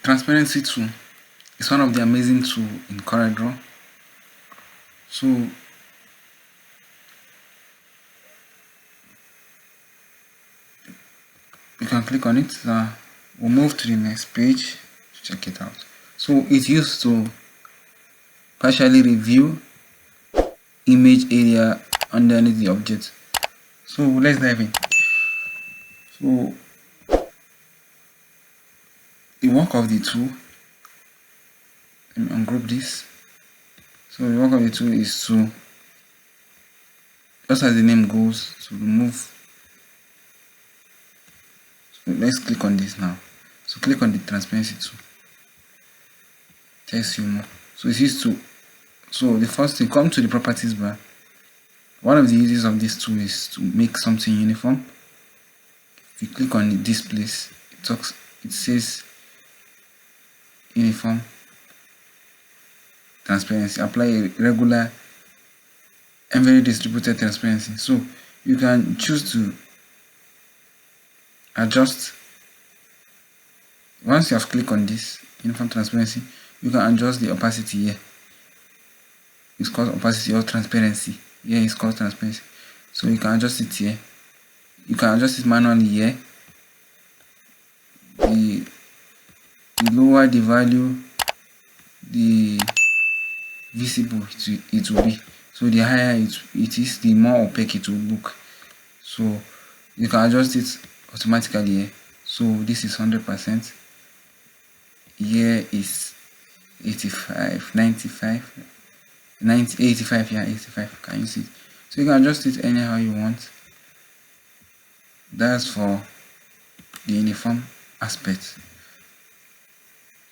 transparency tool is one of the amazing tools in CorelDRAW. So you can click on it. We'll move to the next page to check it out. So it's used to partially review image area underneath the object. So let's dive in. So the work of the tool, let me ungroup this. So the work of the tool is to, just as the name goes, to remove. So let's click on this now. So click on the transparency tool. Tells you more. So it's used to, so the first thing, come to the properties bar. One of the uses of this tool is to make something uniform. If you click on this place, it says uniform transparency. Apply a regular and very distributed transparency. So you can choose to adjust. Once you have clicked on this uniform transparency, you can adjust the opacity here. It's called opacity or transparency. Here it's called transparency. So you can adjust it here. You can adjust it manually here. The lower the value, the visible it will be. So the higher it is, the more opaque it will look. So you can adjust it automatically here. So this is 100%. Here is 85, 95, 90, 85. Yeah, 85. Can you see it? So you can adjust it anyhow you want. That's for the uniform aspect. So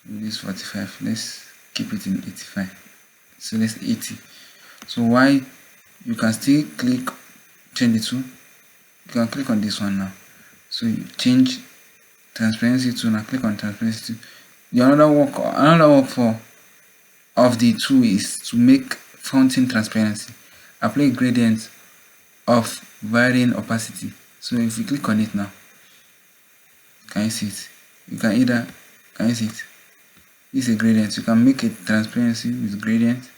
this 45. Let's keep it in 85. So let's 80. So why you can still click change it to, you can click on this one now. So you change transparency to, now click on transparency to. The another work of the tool is to make fountain transparency. Apply gradient of varying opacity. So if you click on it now, can you see it? You can either, can you see it? This is a gradient. You can make a transparency with gradient.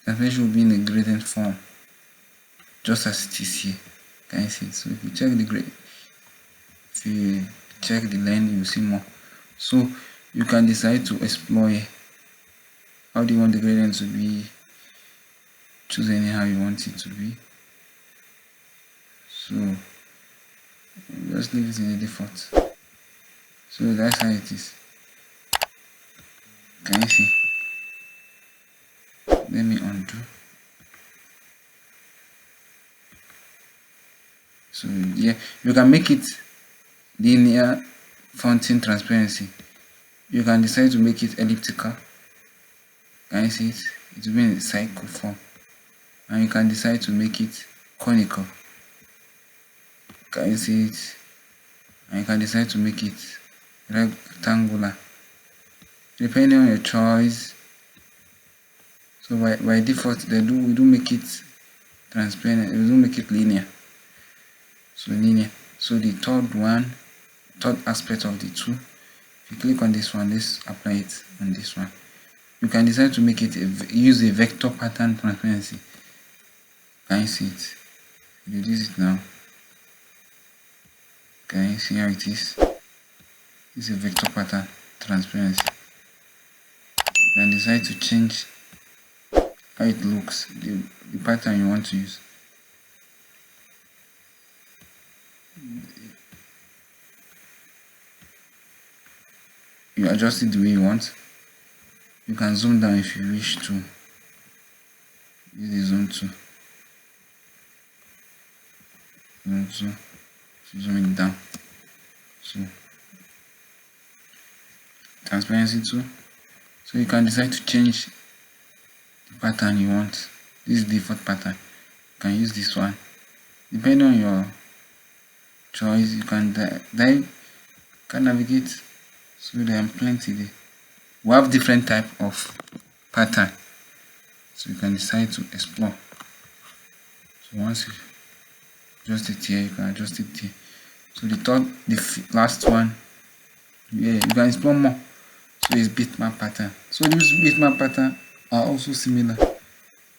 Transparency will be in a gradient form, just as it is here. Can you see it? So if you check the grade, if you check the line, you will see more. So you can decide to explore here. How do you want the gradient to be? Choose anyhow you want it to be. So just leave it in the default. So that's how it is. Can you see? Let me undo. So yeah, you can make it linear fountain transparency. You can decide to make it elliptical. Can you see it? It will be in a cycle form. And you can decide to make it conical. Can you see it? And you can decide to make it rectangular, depending on your choice. So by default, we do make it transparent. We do make it linear. So linear. So the third aspect of the tool, if you click on this one, let's apply it on this one. You can decide to make it use a vector pattern transparency. Can you see it? Reduce it now. Can you see how it is? This is a vector pattern transparency. You can decide to change how it looks, the pattern you want to use. You adjust it the way you want. You can zoom down if you wish to. Use the zoom tool. Zoom it down. So transparency tool. So you can decide to change the pattern you want. This is the default pattern. You can use this one. Depending on your choice, you can navigate. So there are plenty there. We have different type of pattern. So you can decide to explore. So once you adjust it here, you can adjust it here. So the last one Yeah, you can explore more. So it's bitmap pattern. So these bitmap pattern are also similar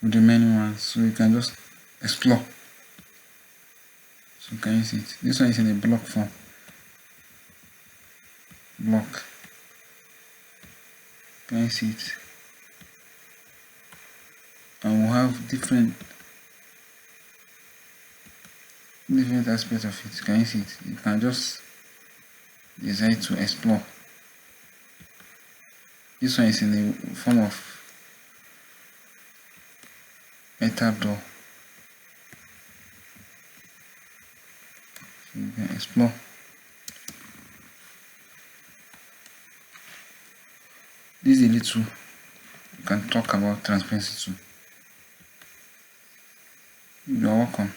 with the remaining ones. So you can just explore. So can you see it? This one is in a block form. Block. Can you see it? And we'll have different aspects of it. Can you see it? You can just decide to explore. This one is in the form of metal door. So you can explore. This is a little you can talk about transparency too. You are welcome.